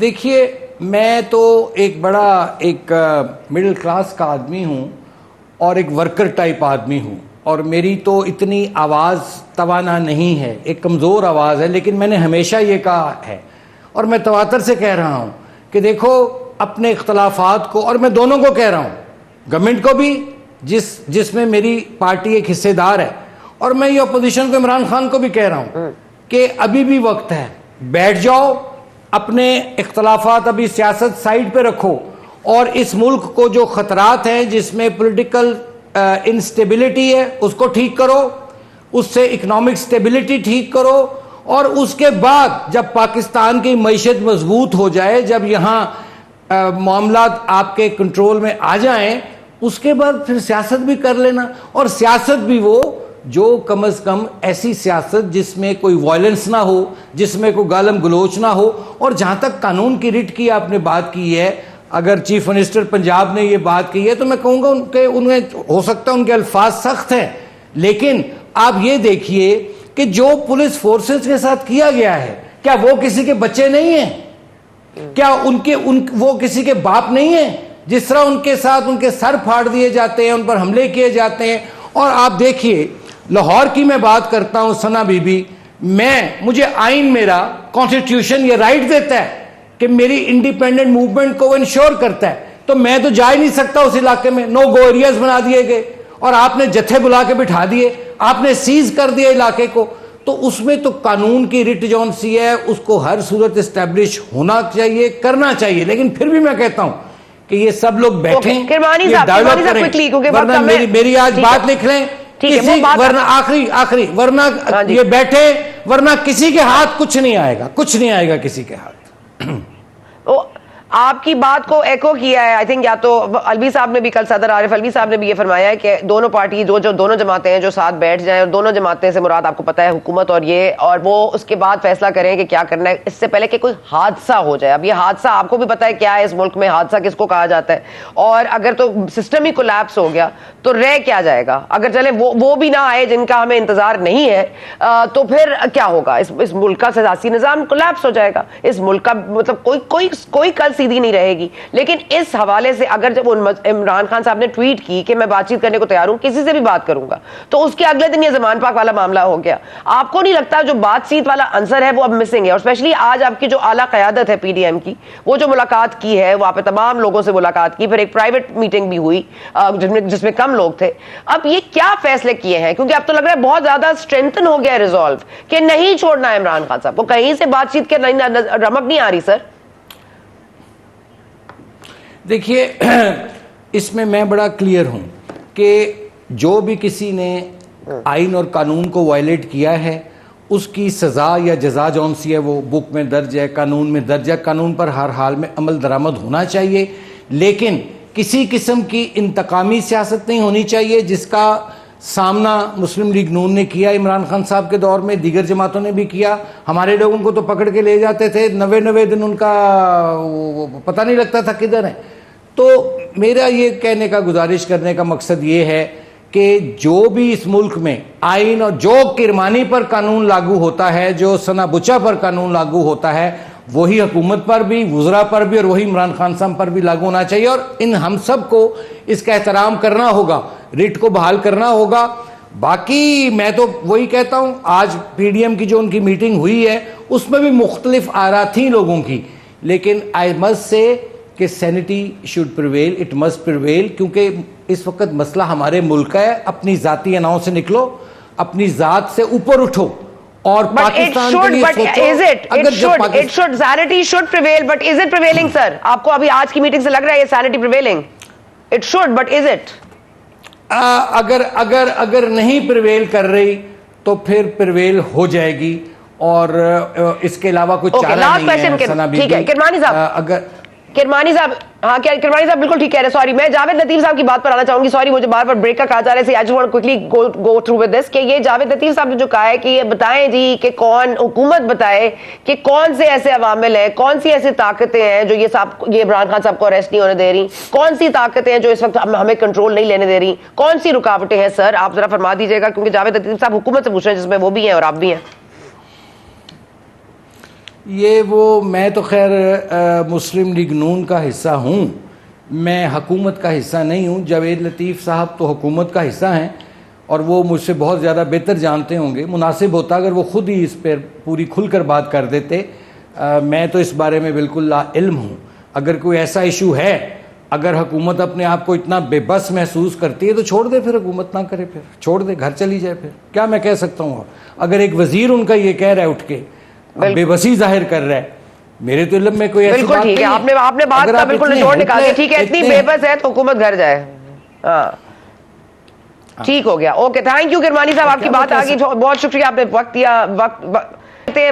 دیکھیے میں تو ایک بڑا ایک مڈل کلاس کا آدمی ہوں اور ایک ورکر ٹائپ آدمی ہوں، اور میری تو اتنی آواز توانا نہیں ہے، ایک کمزور آواز ہے، لیکن میں نے ہمیشہ یہ کہا ہے اور میں تواتر سے کہہ رہا ہوں کہ دیکھو اپنے اختلافات کو، اور میں دونوں کو کہہ رہا ہوں، گورنمنٹ کو بھی جس میں میری پارٹی ایک حصے دار ہے، اور میں یہ اپوزیشن کو عمران خان کو بھی کہہ رہا ہوں کہ ابھی بھی وقت ہے، بیٹھ جاؤ، اپنے اختلافات ابھی سیاست سائیڈ پہ رکھو، اور اس ملک کو جو خطرات ہیں جس میں پولیٹیکل انسٹیبلٹی ہے اس کو ٹھیک کرو، اس سے اکنامک سٹیبلٹی ٹھیک کرو، اور اس کے بعد جب پاکستان کی معیشت مضبوط ہو جائے، جب یہاں معاملات آپ کے کنٹرول میں آ جائیں، اس کے بعد پھر سیاست بھی کر لینا، اور سیاست بھی وہ جو کم از کم ایسی سیاست جس میں کوئی وائلنس نہ ہو، جس میں کوئی گالم گلوچ نہ ہو. اور جہاں تک قانون کی رٹ کی آپ نے بات کی ہے، اگر چیف منسٹر پنجاب نے یہ بات کی ہے تو میں کہوں گا انہیں ہو سکتا ہے ان کے الفاظ سخت ہیں، لیکن آپ یہ دیکھیے کہ جو پولیس فورسز کے ساتھ کیا گیا ہے، کیا وہ کسی کے بچے نہیں ہیں؟ کیا وہ کسی کے باپ نہیں ہیں؟ جس طرح ان کے ساتھ ان کے سر پھاڑ دیے جاتے ہیں، ان پر حملے کیے جاتے ہیں. اور آپ دیکھیے لاہور کی میں بات کرتا ہوں، ثنا بی بی، مجھے آئین میرا کانسٹیٹیوشن یہ رائٹ دیتا ہے کہ میری انڈیپینڈنٹ موومنٹ کو وہ انشور کرتا ہے، تو میں تو جا ہی نہیں سکتا اس علاقے میں. نو گو ایریاز بنا دیے گئے اور آپ نے جتھے بلا کے بٹھا دیے، آپ نے سیز کر دیا علاقے کو. تو اس میں تو قانون کی رٹ جون سی ہے اس کو ہر صورت اسٹیبلش ہونا چاہیے، کرنا چاہیے. لیکن پھر بھی میں کہتا ہوں کہ یہ سب لوگ بیٹھیں، یہ ڈائیلاگ کریں، ورنہ میری آج بات لکھ لیں، ورنہ آخری ورنہ یہ بیٹھے، ورنہ کسی کے ہاتھ کچھ نہیں آئے گا، کچھ نہیں آئے گا کسی کے ہاتھ. آپ کی بات کو ایکو کیا ہے آئی تھنک، یا تو الوی صاحب نے بھی، کل صدر عارف الوی صاحب نے بھی یہ فرمایا ہے کہ دونوں پارٹی جو دونوں جماعتیں ہیں جو ساتھ بیٹھ جائیں، اور دونوں جماعتیں سے مراد آپ کو پتہ ہے حکومت اور وہ اس کے بعد فیصلہ کریں کہ کیا کرنا ہے، اس سے پہلے کہ کوئی حادثہ ہو جائے. اب یہ حادثہ آپ کو بھی پتہ ہے کیا ہے اس ملک میں، حادثہ کس کو کہا جاتا ہے، اور اگر تو سسٹم ہی کولیپس ہو گیا تو رہ کیا جائے گا. اگر چلے وہ بھی نہ آئے جن کا ہمیں انتظار نہیں ہے، تو پھر کیا ہوگا؟ اس ملک کا سیاسی نظام کولیپس ہو جائے گا. اس ملک کا مطلب کوئی کل سیدھی نہیں رہے گی. لیکن اس حوالے سے اگر جب عمران خان صاحب نے ٹویٹ کی کہ میں بات چیت کرنے کو تیار ہوں، کسی سے بھی بات کروں گا، تو اس کے اگلے دن یہ زمان پاک والا معاملہ ہو گیا. آپ کو نہیں لگتا جو بات چیت والا عنصر ہے وہ اب مسنگ ہے؟ اور اسپیشلی آج آپ کی جو اعلیٰ قیادت ہے پی ڈی ایم کی، وہ جو ملاقات کی ہے، وہاں پہ تمام لوگوں سے ملاقات کی، پھر ایک پرائیویٹ میٹنگ بھی ہوئی جس میں کم لوگ تھے. اب یہ کیا فیصلے کیے ہیں؟ کیونکہ اب تو لگ رہا ہے بہت زیادہ اسٹرینتھن ہو گیا ہے ریزالو کہ نہیں چھوڑنا ہے عمران خان صاحب کو. کہیں سے بات چیت کے رمق نہیں آ رہی سر؟ دیکھیے اس میں بڑا کلیئر ہوں کہ جو بھی کسی نے آئین اور قانون کو وائلیٹ کیا ہے اس کی سزا یا جزا جون سی ہے وہ بک میں درج ہے، قانون میں درج ہے. قانون پر ہر حال میں عمل درآمد ہونا چاہیے، لیکن کسی قسم کی انتقامی سیاست نہیں ہونی چاہیے جس کا سامنا مسلم لیگ نون نے کیا عمران خان صاحب کے دور میں، دیگر جماعتوں نے بھی کیا. ہمارے لوگوں کو تو پکڑ کے لے جاتے تھے، 90 دن ان کا پتہ نہیں لگتا تھا کدھر ہے. تو میرا یہ کہنے کا، گزارش کرنے کا مقصد یہ ہے کہ جو بھی اس ملک میں آئین اور جو کرمانی پر قانون لاگو ہوتا ہے، جو ثنا بچا پر قانون لاگو ہوتا ہے، وہی حکومت پر بھی، وزراء پر بھی، اور وہی عمران خان صاحب پر بھی لاگو ہونا چاہیے. اور ہم سب کو اس کا احترام کرنا ہوگا، ریٹ کو بحال کرنا ہوگا. باقی میں تو وہی کہتا ہوں، آج پی ڈی ایم کی جو ان کی میٹنگ ہوئی ہے اس میں بھی مختلف آراء تھیں لوگوں کی، لیکن آئی مسٹ سے کہ centi should prevail, it must prevail, کیونکہ اس وقت مسئلہ ہمارے ملک کا ہے. اپنی ذاتی اناؤں سے نکلو، اپنی ذات سے اوپر اٹھو اور پاکستان کے لیے سوچو. sanity should prevail, but is it prevailing sir? آپ کو ابھی آج کی میٹنگ سے لگ رہا ہے یہ sanity prevailing? It should, but is it? اگر نہیں پریویل کر رہی تو پھر پریویل ہو جائے گی، اور اس کے علاوہ کچھ چارہ نہیں ہے. ثنا بی بی، کرمانی صاحب، ہاں کرمانی صاحب بالکل ٹھیک کہہ رہے ہیں. سوری، میں جاوید لطیف صاحب کی بات پر آنا چاہوں گی. سوری مجھے بار بار بریک کا کہا جا رہا ہے. I just want quickly go through with this کہ یہ جاوید لطیف صاحب نے جو کہا ہے کہ یہ بتائیں جی کہ حکومت بتائے کہ کون سے ایسے عوامل ہیں، کون سی ایسی طاقتیں ہیں جو یہ عمران خان صاحب کو اریسٹ نہیں ہونے دے رہی، کون سی طاقتیں ہیں جو اس وقت ہمیں کنٹرول نہیں لینے دے رہی، کون سی رکاوٹیں ہیں. سر آپ ذرا فرما دیجیے گا، کیونکہ جاوید لطیف صاحب حکومت سے پوچھ رہے ہیں جس میں وہ بھی ہیں اور آپ بھی ہیں. یہ وہ میں تو خیر مسلم لیگ نون کا حصہ ہوں، میں حکومت کا حصہ نہیں ہوں. جاوید لطیف صاحب تو حکومت کا حصہ ہیں اور وہ مجھ سے بہت زیادہ بہتر جانتے ہوں گے. مناسب ہوتا اگر وہ خود ہی اس پر پوری کھل کر بات کر دیتے. میں تو اس بارے میں بالکل لا علم ہوں. اگر کوئی ایسا ایشو ہے، اگر حکومت اپنے آپ کو اتنا بے بس محسوس کرتی ہے تو چھوڑ دے، پھر حکومت نہ کرے، پھر چھوڑ دے، گھر چلی جائے. پھر کیا میں کہہ سکتا ہوں؟ اگر ایک وزیر ان کا یہ کہہ رہا ہے اٹھ کے، بے بسی ظاہر کر رہا ہے، میرے تو علم میں کوئی ایسی بالکل بات ٹھیک ہے. نہیں ہے. آپ نے بات اگر کا آپ بالکل اتنے نچوڑ نکال دیا. ٹھیک ہے، اتنی بے بس ہے تو حکومت گھر جائے. ہاں ٹھیک ہو گیا. اوکے، تھینک یو کرمانی صاحب، آپ کی بات آ گئی. بہت شکریہ، آپ نے وقت دیا. وقفے کے